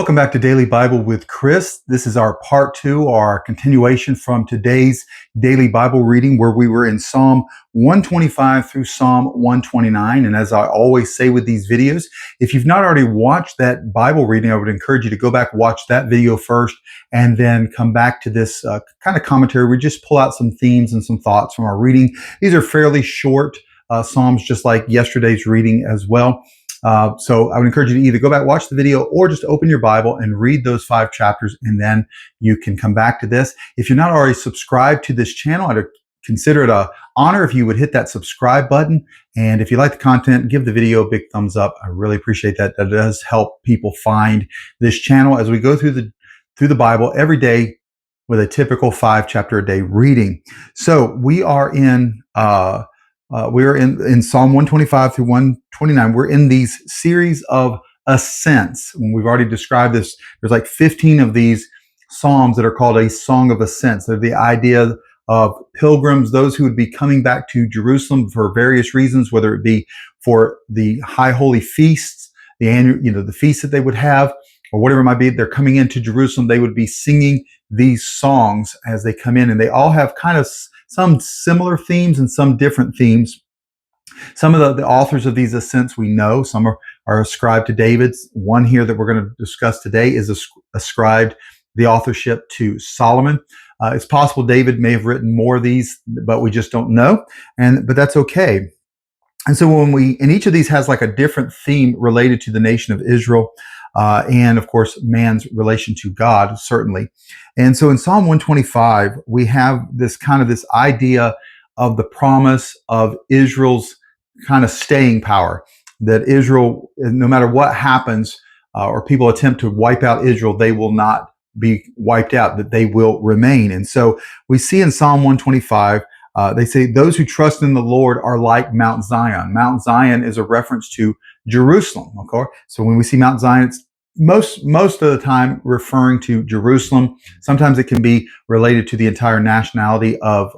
Welcome back to Daily Bible with Chris. This is our part two, our continuation from today's daily Bible reading, where we were in Psalm 125 through Psalm 129. And as I always say with these videos, if you've not already watched that Bible reading, I would encourage you to go back and watch that video first and then come back to this kind of commentary. We just pull out some themes and some thoughts from our reading. These are fairly short Psalms, just like yesterday's reading as well. So I would encourage you to either go back, watch the video, or just open your Bible and read those 5 chapters, and then you can come back to this. If you're not already subscribed to this channel, I'd consider it an honor if you would hit that subscribe button. And if you like the content, give the video a big thumbs up. I really appreciate that. That does help people find this channel as we go through the Bible every day with a typical 5 chapter a day reading. So we are in Psalm 125 through 129. We're in these series of ascents. When we've already described this, there's like 15 of these Psalms that are called a song of ascents. They're the idea of pilgrims, those who would be coming back to Jerusalem for various reasons, whether it be for the high holy feasts, the annual, the feasts that they would have, or whatever it might be. They're coming into Jerusalem. They would be singing these songs as they come in, and they all have kind of some similar themes and some different themes. Some of the authors of these ascents we know. Some are ascribed to David. One here that we're going to discuss today is ascribed the authorship to Solomon. It's possible David may have written more of these, but we just don't know. But that's okay. And so and each of these has like a different theme related to the nation of Israel. And of course, man's relation to God, certainly. And so in Psalm 125, we have this idea of the promise of Israel's kind of staying power, that Israel, no matter what happens, or people attempt to wipe out Israel, they will not be wiped out, that they will remain. And so we see in Psalm 125, they say, those who trust in the Lord are like Mount Zion. Mount Zion is a reference to Jerusalem, okay? So when we see Mount Zion, it's most of the time referring to Jerusalem. Sometimes it can be related to the entire nationality of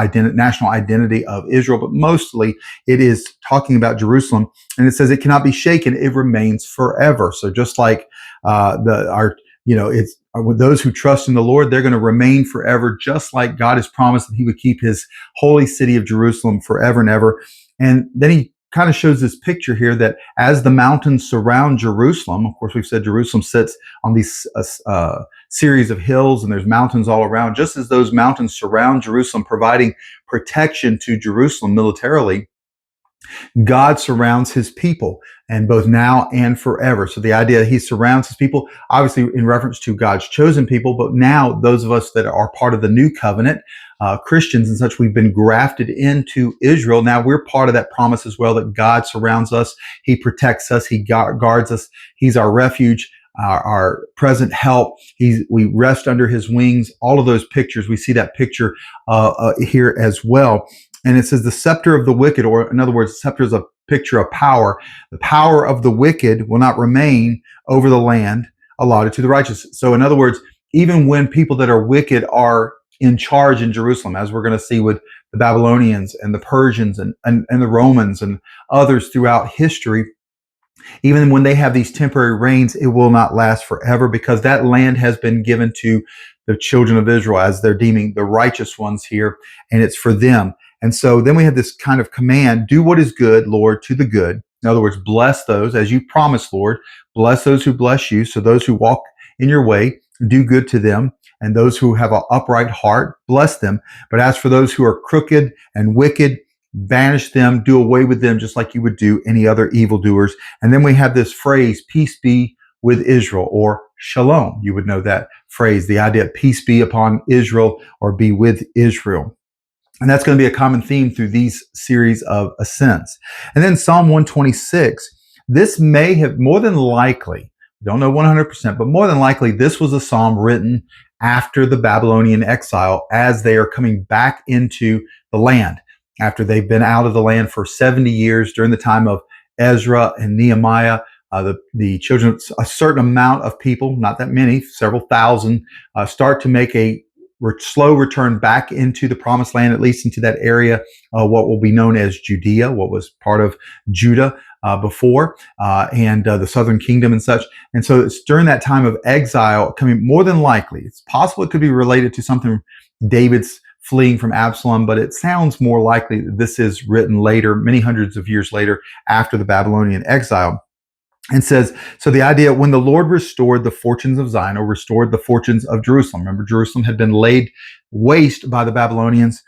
national identity of Israel, but mostly it is talking about Jerusalem. And it says it cannot be shaken; it remains forever. So just like with those who trust in the Lord, they're going to remain forever, just like God has promised that He would keep His holy city of Jerusalem forever and ever. And then He kind of shows this picture here that as the mountains surround Jerusalem, of course, we've said Jerusalem sits on these series of hills, and there's mountains all around. Just as those mountains surround Jerusalem, providing protection to Jerusalem militarily, God surrounds His people, and both now and forever. So the idea that He surrounds His people, obviously in reference to God's chosen people, but now those of us that are part of the new covenant, Christians and such, we've been grafted into Israel. Now we're part of that promise as well, that God surrounds us. He protects us. He guards us. He's our refuge, our present help. We rest under His wings. All of those pictures, we see that picture here as well. And it says the scepter of the wicked, or in other words, the scepter is a picture of power. The power of the wicked will not remain over the land allotted to the righteous. So in other words, even when people that are wicked are in charge in Jerusalem, as we're going to see with the Babylonians and the Persians and the Romans and others throughout history, even when they have these temporary reigns, it will not last forever, because that land has been given to the children of Israel, as they're deeming the righteous ones here, and it's for them. And so then we have this kind of command: do what is good, Lord, to the good. In other words, bless those as you promised, Lord. Bless those who bless you. So those who walk in your way, do good to them. And those who have an upright heart, bless them. But as for those who are crooked and wicked, banish them, do away with them, just like you would do any other evildoers. And then we have this phrase, peace be with Israel, or shalom. You would know that phrase, the idea of peace be upon Israel, or be with Israel. And that's going to be a common theme through these series of ascents. And then Psalm 126, this may have, more than likely, we don't know 100%, but more than likely, this was a psalm written after the Babylonian exile, as they are coming back into the land, after they've been out of the land for 70 years during the time of Ezra and Nehemiah. The children, a certain amount of people, not that many, several thousand, start to make a slow return back into the promised land, at least into that area, what will be known as Judea, what was part of Judah. before, and the southern kingdom and such. And so it's during that time of exile coming, more than likely, it's possible it could be related to something David's fleeing from Absalom, but it sounds more likely that this is written later, many hundreds of years later, after the Babylonian exile. And says, so the idea, when the Lord restored the fortunes of Zion, or restored the fortunes of Jerusalem. Remember, Jerusalem had been laid waste by the Babylonians.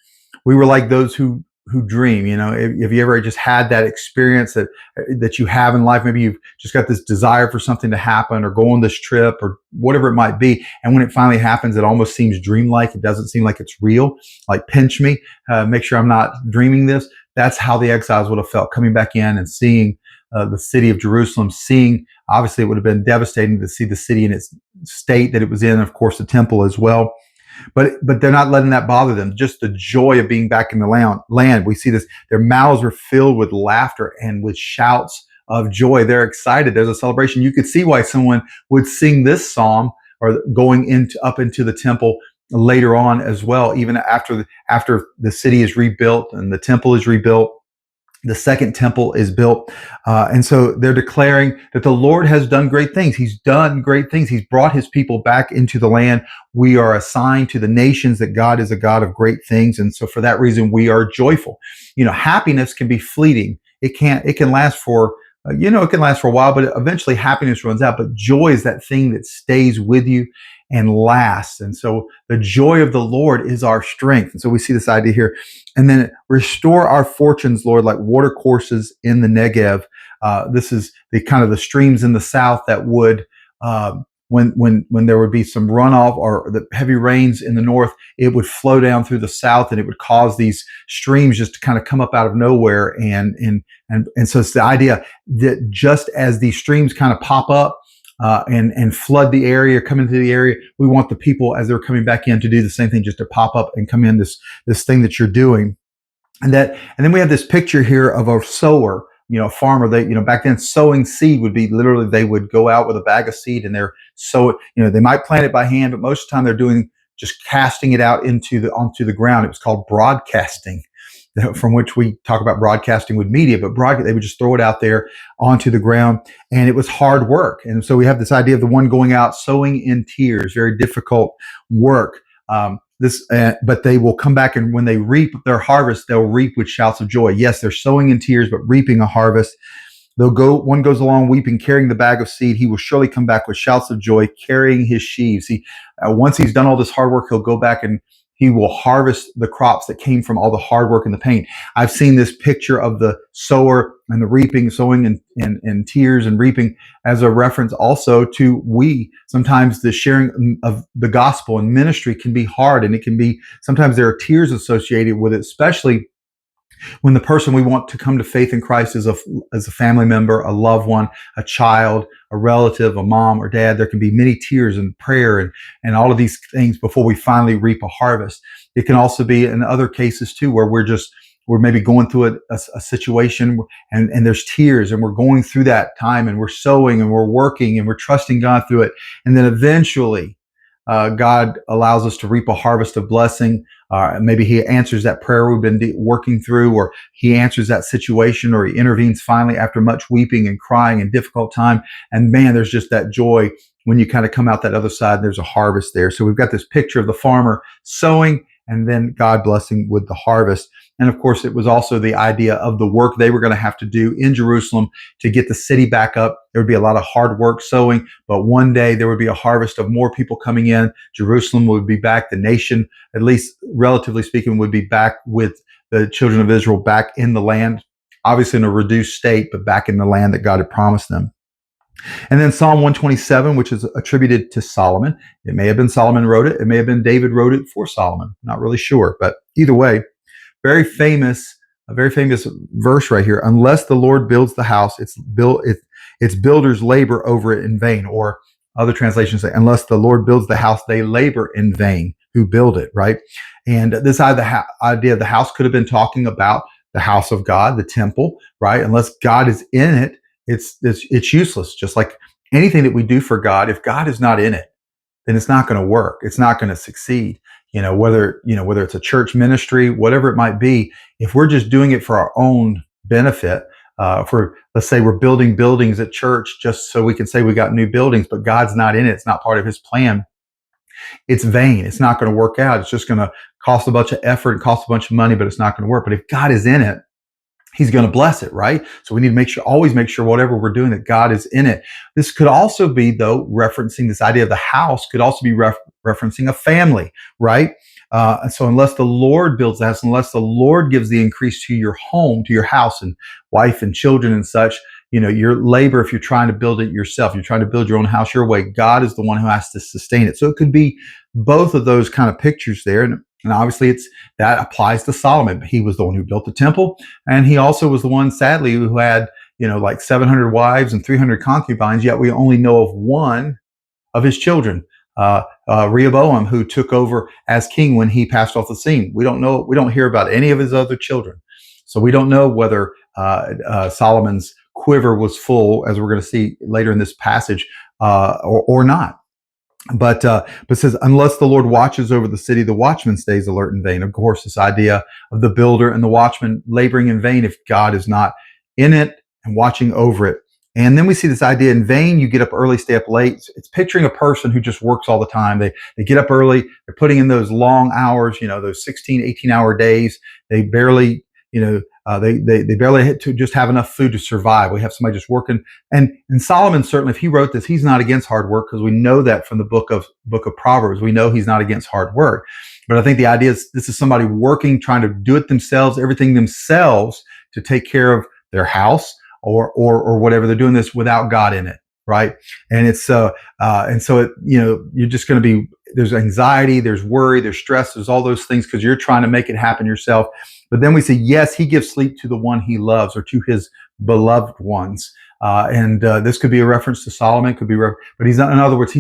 We were like those who dream. If you ever just had that experience that you have in life, maybe you've just got this desire for something to happen, or go on this trip, or whatever it might be, and when it finally happens, it almost seems dreamlike. It doesn't seem like it's real. Like, pinch me, make sure I'm not dreaming this. That's how the exiles would have felt, coming back in and seeing the city of Jerusalem, obviously it would have been devastating to see the city in its state that it was in, of course, the temple as well. But they're not letting that bother them. Just the joy of being back in the land. We see this, their mouths were filled with laughter and with shouts of joy. They're excited. There's a celebration. You could see why someone would sing this psalm, or going up into the temple later on as well, even after the city is rebuilt and the temple is rebuilt. The second temple is built. And so they're declaring that the Lord has done great things. He's done great things. He's brought his people back into the land. We are assigned to the nations that God is a God of great things. And so for that reason, we are joyful. Happiness can be fleeting. It can last for, it can last for a while, but eventually happiness runs out. But joy is that thing that stays with you and lasts. And so the joy of the Lord is our strength. And so we see this idea here. And then restore our fortunes, Lord, like water courses in the Negev. This is the kind of the streams in the south that would, when there would be some runoff or the heavy rains in the north, it would flow down through the south, and it would cause these streams just to kind of come up out of nowhere. And so it's the idea that just as these streams kind of pop up, and flood the area, come into the area, we want the people, as they're coming back in, to do the same thing, just to pop up and come in, this thing that you're doing. And then we have this picture here of a sower, a farmer. They, back then, sowing seed would be literally, they would go out with a bag of seed and they're they might plant it by hand, but most of the time they're doing just casting it out onto the ground. It was called broadcasting, from which we talk about broadcasting with media, but they would just throw it out there onto the ground, and it was hard work. And so we have this idea of the one going out sowing in tears, very difficult work. But they will come back, and when they reap their harvest, they'll reap with shouts of joy. Yes, they're sowing in tears, but reaping a harvest. One goes along weeping, carrying the bag of seed. He will surely come back with shouts of joy, carrying his sheaves. Once he's done all this hard work, he'll go back and he will harvest the crops that came from all the hard work and the pain. I've seen this picture of the sower and the reaping, sowing in tears and reaping, as a reference also to sometimes the sharing of the gospel and ministry can be hard, and it can be, sometimes there are tears associated with it, especially when the person we want to come to faith in Christ is a family member, a loved one, a child, a relative, a mom or dad. There can be many tears and prayer and all of these things before we finally reap a harvest. It can also be in other cases too, where we're maybe going through a situation and there's tears, and we're going through that time, and we're sowing and we're working and we're trusting God through it. And then eventually God allows us to reap a harvest of blessing. Maybe he answers that prayer we've been working through, or he answers that situation, or he intervenes finally after much weeping and crying and difficult time. And man, there's just that joy when you kind of come out that other side, and there's a harvest there. So we've got this picture of the farmer sowing, and then God blessing with the harvest. And of course, it was also the idea of the work they were going to have to do in Jerusalem to get the city back up. There would be a lot of hard work sowing, but one day there would be a harvest of more people coming in. Jerusalem would be back. The nation, at least relatively speaking, would be back with the children of Israel back in the land, obviously in a reduced state, but back in the land that God had promised them. And then Psalm 127, which is attributed to Solomon. It may have been Solomon wrote it. It may have been David wrote it for Solomon. Not really sure, but either way, a very famous verse right here. Unless the Lord builds the house, its builders labor over it in vain. Or other translations say, unless the Lord builds the house, they labor in vain who build it, right? And this idea of the house could have been talking about the house of God, the temple, right? Unless God is in it, it's useless. Just like anything that we do for God, if God is not in it, then it's not going to work. It's not going to succeed. Whether it's a church ministry, whatever it might be, if we're just doing it for our own benefit, For, let's say, we're building buildings at church just so we can say we got new buildings, but God's not in it. It's not part of his plan. It's vain. It's not going to work out. It's just going to cost a bunch of effort and cost a bunch of money, but it's not going to work. But if God is in it, he's going to bless it, right? So we need to always make sure whatever we're doing, that God is in it. This could also be, though, referencing this idea of the house, could also be referencing a family, right? So unless the Lord builds the house, unless the Lord gives the increase to your home, to your house and wife and children and such, your labor, if you're trying to build it yourself, you're trying to build your own house your way, God is the one who has to sustain it. So it could be both of those kind of pictures there. And obviously that applies to Solomon. He was the one who built the temple. And he also was the one, sadly, who had, like 700 wives and 300 concubines, yet we only know of one of his children, Rehoboam, who took over as king when he passed off the scene. We don't hear about any of his other children. So we don't know whether Solomon's quiver was full, as we're going to see later in this passage, or not. But it says, unless the Lord watches over the city, the watchman stays alert in vain. Of course, this idea of the builder and the watchman laboring in vain if God is not in it and watching over it. And then we see this idea, in vain, you get up early, stay up late. It's picturing a person who just works all the time. They get up early, they're putting in those long hours, those 16, 18-hour days. They barely, they barely hit to just have enough food to survive. We have somebody just working. And Solomon, certainly, if he wrote this, he's not against hard work, because we know that from the book of Proverbs. We know he's not against hard work. But I think the idea is this is somebody working, trying to do it themselves, everything themselves to take care of their house or whatever. They're doing this without God in it, right? And you're just going to be, there's anxiety, there's worry, there's stress, there's all those things because you're trying to make it happen yourself. But then we say, yes, he gives sleep to the one he loves, or to his beloved ones. This could be a reference to Solomon, could be, but he's not. In other words,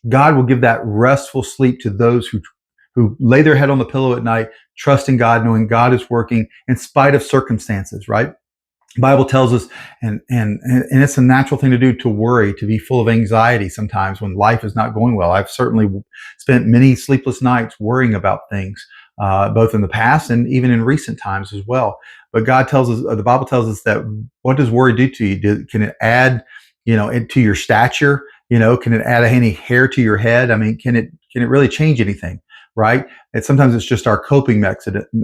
God will give that restful sleep to those who lay their head on the pillow at night, trusting God, knowing God is working in spite of circumstances, right? The Bible tells us, and it's a natural thing to do, to worry, to be full of anxiety sometimes when life is not going well. I've certainly spent many sleepless nights worrying about things, both in the past and even in recent times as well. But God tells us, the Bible tells us, that what does worry do to you? Can it add, to your stature? Can it add any hair to your head? I mean, can it really change anything? Right? And sometimes it's just our coping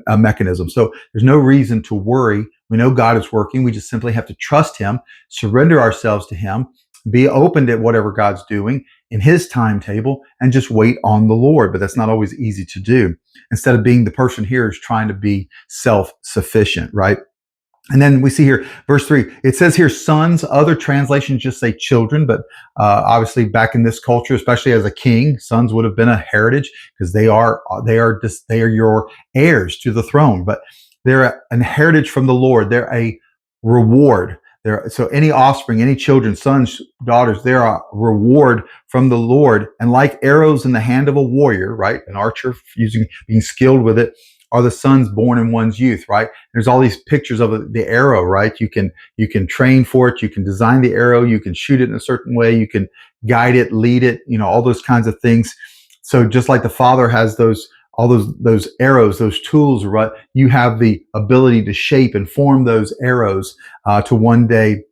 mechanism. So there's no reason to worry. We know God is working. We just simply have to trust him, surrender ourselves to him, be open to whatever God's doing in his timetable, and just wait on the Lord. But that's not always easy to do. Instead of being the person here who's trying to be self-sufficient, right? And then we see here, verse 3, it says here, sons. Other translations just say children, but obviously back in this culture, especially as a king, sons would have been a heritage, because they are your heirs to the throne. But they're an heritage from the Lord. They're a reward. So any offspring, any children, sons, daughters, they're a reward from the Lord. And like arrows in the hand of a warrior, right? An archer being skilled with it, are the sons born in one's youth, right? There's all these pictures of the arrow, right? You can train for it. You can design the arrow. You can shoot it in a certain way. You can guide it, lead it, all those kinds of things. So just like the Father has all those arrows, those tools, right? You have the ability to shape and form those arrows to one day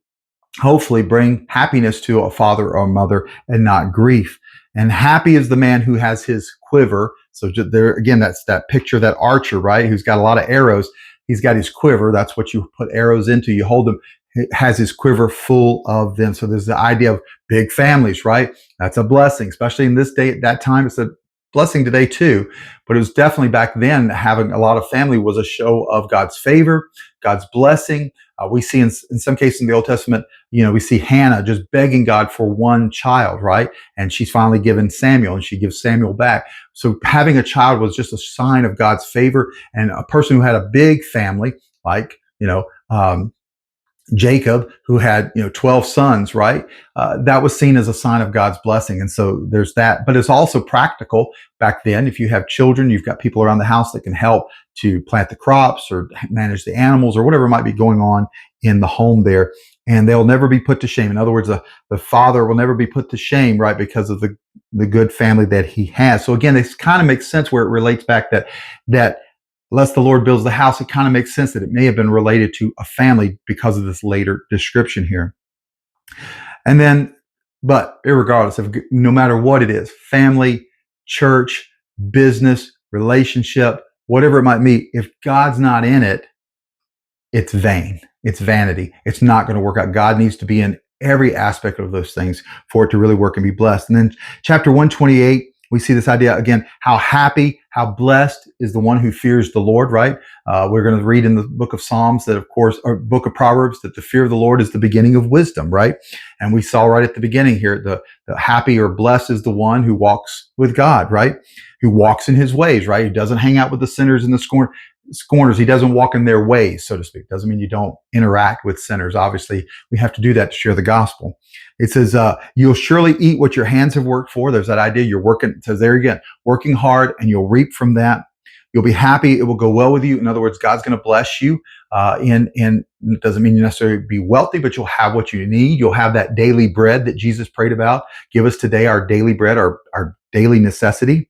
hopefully bring happiness to a father or a mother, and not grief. And happy is the man who has his quiver. So there again, that's that picture, that archer, right? Who's got a lot of arrows. He's got his quiver. That's what you put arrows into. You hold them. He has his quiver full of them. So there's the idea of big families, right? That's a blessing, especially in this day. At that time, it's a blessing today too. But it was definitely back then, having a lot of family was a show of God's favor, God's blessing. We see in some cases in the Old Testament, we see Hannah just begging God for one child, right? And she's finally given Samuel, and she gives Samuel back. So having a child was just a sign of God's favor. And a person who had a big family, like, Jacob, who had 12 sons, right? That was seen as a sign of God's blessing. And so there's that. But it's also practical back then. If you have children, you've got people around the house that can help to plant the crops or manage the animals or whatever might be going on in the home there. And they'll never be put to shame. In other words, the father will never be put to shame, right? Because of the good family that he has. So again, this kind of makes sense where it relates back that Unless the Lord builds the house, it kind of makes sense that it may have been related to a family because of this later description here. And then, but irregardless of, no matter what it is, family, church, business, relationship, whatever it might be, if God's not in it, it's vain. It's vanity. It's not going to work out. God needs to be in every aspect of those things for it to really work and be blessed. And then chapter 128, we see this idea again, how happy, how blessed is the one who fears the Lord, right? We're going to read in the book of Psalms that, of course, or book of Proverbs, that the fear of the Lord is the beginning of wisdom, right? And we saw right at the beginning here, the happy or blessed is the one who walks with God, right? Who walks in his ways, right? Who doesn't hang out with the sinners and the scorners. He doesn't walk in their ways, so to speak. Doesn't mean you don't interact with sinners. Obviously, we have to do that to share the gospel. It says, you'll surely eat what your hands have worked for. There's that idea. You're working, it says there again, working hard, and you'll reap from that. You'll be happy. It will go well with you. In other words, God's going to bless you. And it doesn't mean you necessarily be wealthy, but you'll have what you need. You'll have that daily bread that Jesus prayed about. Give us today our daily bread, our daily necessity.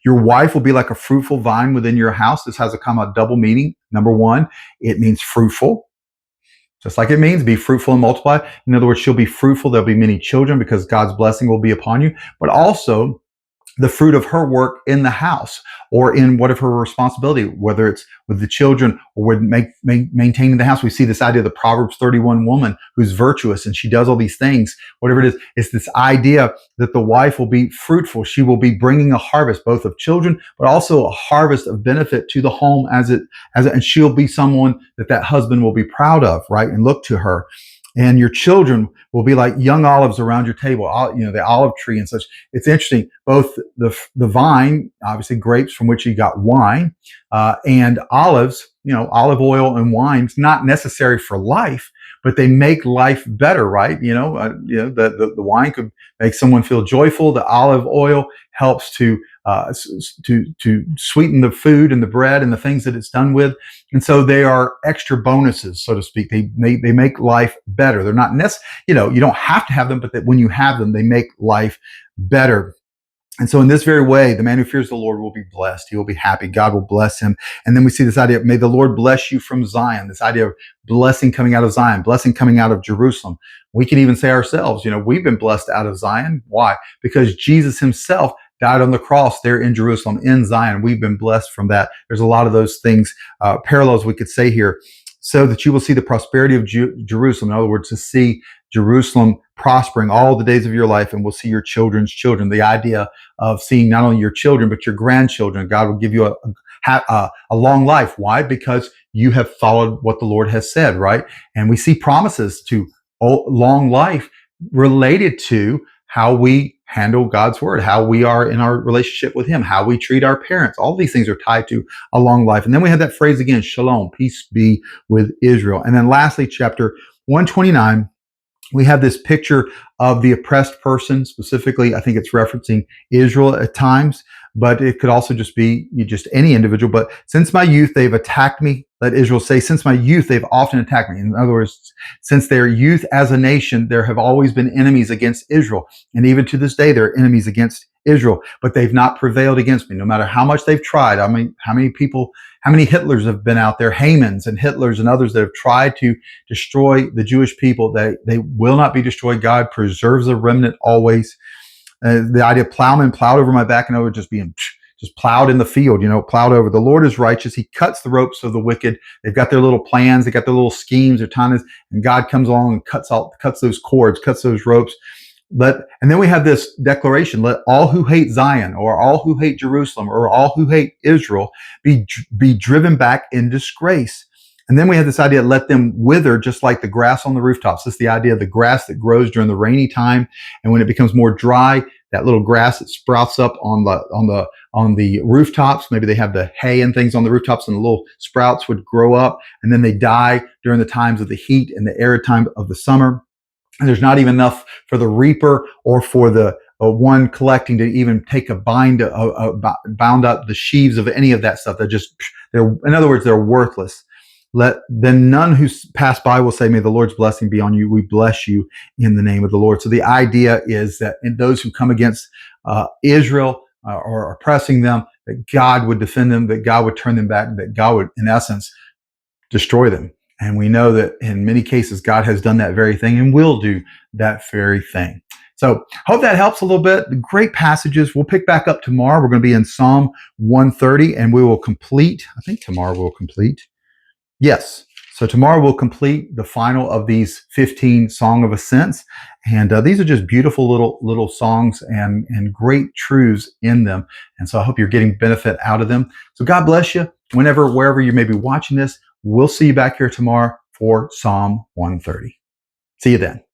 Your wife will be like a fruitful vine within your house. This has a kind of double meaning. Number one, it means fruitful. Just like it means be fruitful and multiply. In other words, she'll be fruitful. There'll be many children because God's blessing will be upon you. But also the fruit of her work in the house or in whatever her responsibility, whether it's with the children or with maintaining the house. We see this idea of the Proverbs 31 woman who's virtuous and she does all these things, whatever it is. It's this idea that the wife will be fruitful. She will be bringing a harvest, both of children, but also a harvest of benefit to the home and she'll be someone that husband will be proud of, right? And look to her. And your children will be like young olives around your table, the olive tree and such. It's interesting. Both the vine, obviously grapes from which you got wine, and olives, olive oil and wine's not necessary for life, but they make life better, right? The wine could make someone feel joyful. The olive oil helps to sweeten the food and the bread and the things that it's done with. And so they are extra bonuses, so to speak. They make life better. They're not necessarily, you don't have to have them, but that when you have them, they make life better. And so in this very way, the man who fears the Lord will be blessed. He will be happy. God will bless him. And then we see this idea of, may the Lord bless you from Zion, this idea of blessing coming out of Zion, blessing coming out of Jerusalem. We can even say ourselves, we've been blessed out of Zion. Why? Because Jesus himself died on the cross there in Jerusalem, in Zion. We've been blessed from that. There's a lot of those things, parallels we could say here, so that you will see the prosperity of Jerusalem. In other words, to see Jerusalem prospering all the days of your life, and we'll see your children's children. The idea of seeing not only your children, but your grandchildren. God will give you a long life. Why? Because you have followed what the Lord has said, right? And we see promises to long life related to how we handle God's word, how we are in our relationship with him, how we treat our parents. All these things are tied to a long life. And then we have that phrase again, shalom, peace be with Israel. And then lastly, chapter 129, we have this picture of the oppressed person. Specifically, I think it's referencing Israel at times, but it could also just be just any individual. But since my youth, they've attacked me. Let Israel say, since my youth, they've often attacked me. In other words, since their youth as a nation, there have always been enemies against Israel. And even to this day, there are enemies against Israel, but they've not prevailed against me. No matter how much they've tried. I mean, how many Hitlers have been out there, Hamans and Hitlers and others that have tried to destroy the Jewish people. They will not be destroyed. God preserves a remnant always. The idea of plowmen plowed over my back, and I would just being just plowed in the field, plowed over. The Lord is righteous. He cuts the ropes of the wicked. They've got their little plans. They got their little schemes. Their time is, and God comes along and cuts those cords, cuts those ropes. And then we have this declaration: let all who hate Zion, or all who hate Jerusalem, or all who hate Israel be driven back in disgrace. And then we have this idea: let them wither just like the grass on the rooftops. This is the idea of the grass that grows during the rainy time, and when it becomes more dry, that little grass that sprouts up on the rooftops. Maybe they have the hay and things on the rooftops, and the little sprouts would grow up, and then they die during the times of the heat and the arid time of the summer. And there's not even enough for the reaper or for the one collecting to even take bound up the sheaves of any of that stuff. In other words, they're worthless. Then none who pass by will say, may the Lord's blessing be on you. We bless you in the name of the Lord. So the idea is that in those who come against Israel or oppressing them, that God would defend them, that God would turn them back, that God would, in essence, destroy them. And we know that in many cases, God has done that very thing and will do that very thing. So hope that helps a little bit. Great passages. We'll pick back up tomorrow. We're going to be in Psalm 130, and we will complete, I think tomorrow we'll complete. Yes. So tomorrow we'll complete the final of these 15 Song of Ascents. And these are just beautiful little songs and great truths in them. And so I hope you're getting benefit out of them. So God bless you. Wherever you may be watching this, we'll see you back here tomorrow for Psalm 130. See you then.